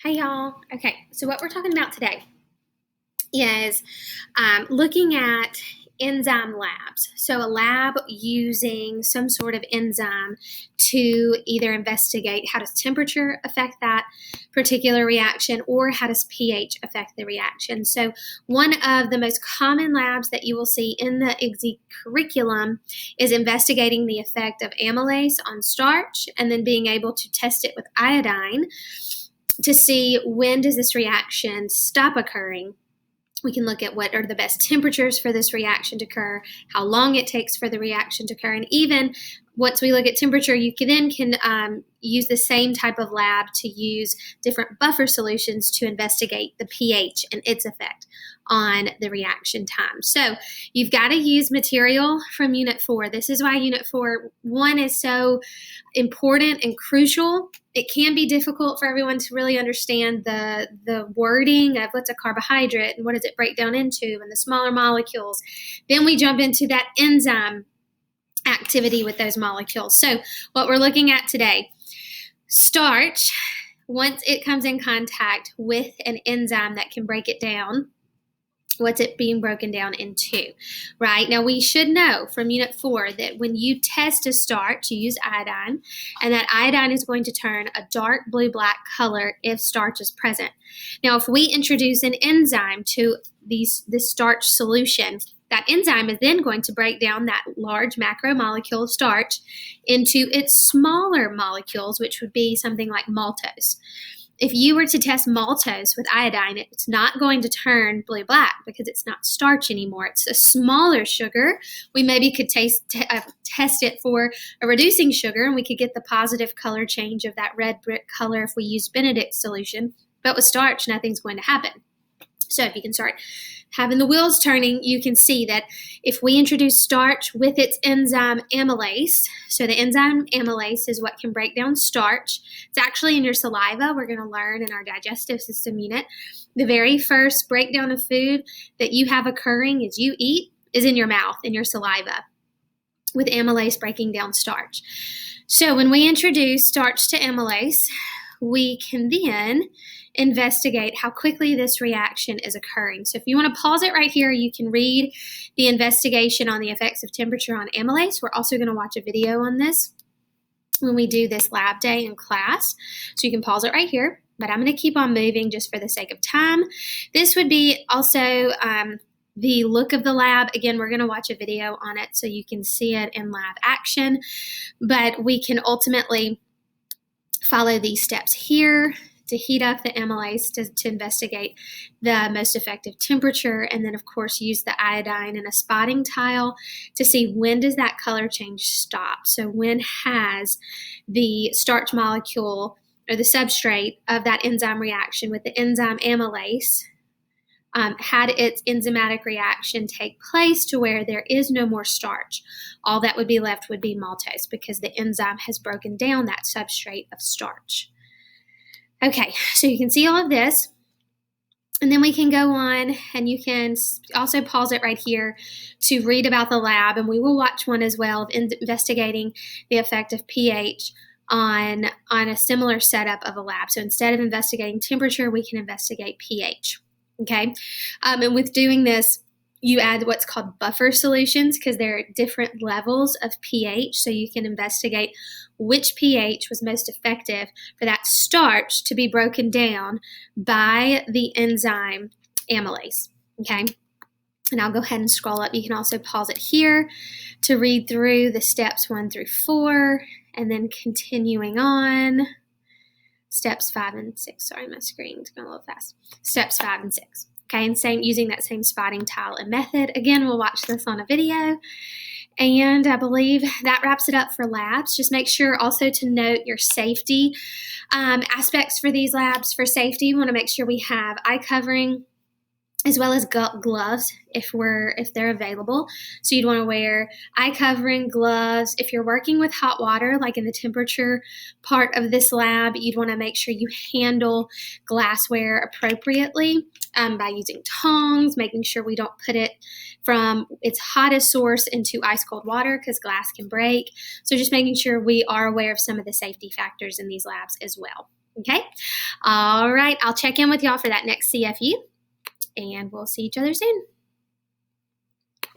Hey y'all. Okay, so what we're talking about today is looking at enzyme labs. So a lab using some sort of enzyme to either investigate how does temperature affect that particular reaction or how does pH affect the reaction. So one of the most common labs that you will see in the IGCSE curriculum is investigating the effect of amylase on starch and then being able to test it with iodine to see when does this reaction stop occurring. We can look at what are the best temperatures for this reaction to occur, how long it takes for the reaction to occur, and even once we look at temperature, you can use the same type of lab to use different buffer solutions to investigate the pH and its effect on the reaction time. So you've got to use material from Unit 4. This is why Unit 4.1 is so important and crucial. It can be difficult for everyone to really understand the wording of what's a carbohydrate and what does it break down into and the smaller molecules. Then we jump into that enzyme activity with those molecules. So what we're looking at today, starch, once it comes in contact with an enzyme that can break it down, what's it being broken down into, right? Now, we should know from Unit 4 that when you test a starch, you use iodine, and that iodine is going to turn a dark blue-black color if starch is present. Now, if we introduce an enzyme to this starch solution, that enzyme is then going to break down that large macromolecule of starch into its smaller molecules, which would be something like maltose. If you were to test maltose with iodine, it's not going to turn blue-black because it's not starch anymore. It's a smaller sugar. We maybe could test it for a reducing sugar, and we could get the positive color change of that red brick color if we use Benedict solution. But with starch, nothing's going to happen. So if you can start having the wheels turning, you can see that if we introduce starch with its enzyme amylase, so the enzyme amylase is what can break down starch. It's actually in your saliva. We're going to learn in our digestive system unit. The very first breakdown of food that you have occurring as you eat is in your mouth, in your saliva, with amylase breaking down starch. So when we introduce starch to amylase, we can then investigate how quickly this reaction is occurring. So if you want to pause it right here, you can read the investigation on the effects of temperature on amylase. We're also going to watch a video on this when we do this lab day in class. So you can pause it right here, but I'm going to keep on moving just for the sake of time. This would be also the look of the lab. Again, we're going to watch a video on it so you can see it in lab action, but we can ultimately follow these steps here to heat up the amylase to investigate the most effective temperature, and then of course use the iodine and a spotting tile to see when does that color change stop. So when has the starch molecule or the substrate of that enzyme reaction with the enzyme amylase had its enzymatic reaction take place to where there is no more starch. All that would be left would be maltose because the enzyme has broken down that substrate of starch. Okay, so you can see all of this, and then we can go on, and you can also pause it right here to read about the lab, and we will watch one as well of investigating the effect of pH on a similar setup of a lab. So instead of investigating temperature, we can investigate pH. Okay, and with doing this, you add what's called buffer solutions because there are different levels of pH, so you can investigate which pH was most effective for that starch to be broken down by the enzyme amylase. Okay, and I'll go ahead and scroll up. You can also pause it here to read through the steps 1 through 4, and then continuing on. Steps 5 and 6. Sorry, my screen's going a little fast. Steps 5 and 6. Okay, and using that same spotting tile and method. Again, we'll watch this on a video. And I believe that wraps it up for labs. Just make sure also to note your safety aspects for these labs. For safety, you want to make sure we have eye covering as well as gloves if they're available. So you'd want to wear eye covering, gloves. If you're working with hot water, like in the temperature part of this lab, you'd want to make sure you handle glassware appropriately by using tongs, making sure we don't put it from its hottest source into ice cold water because glass can break. So just making sure we are aware of some of the safety factors in these labs as well. Okay? All right, I'll check in with y'all for that next CFU, and we'll see each other soon.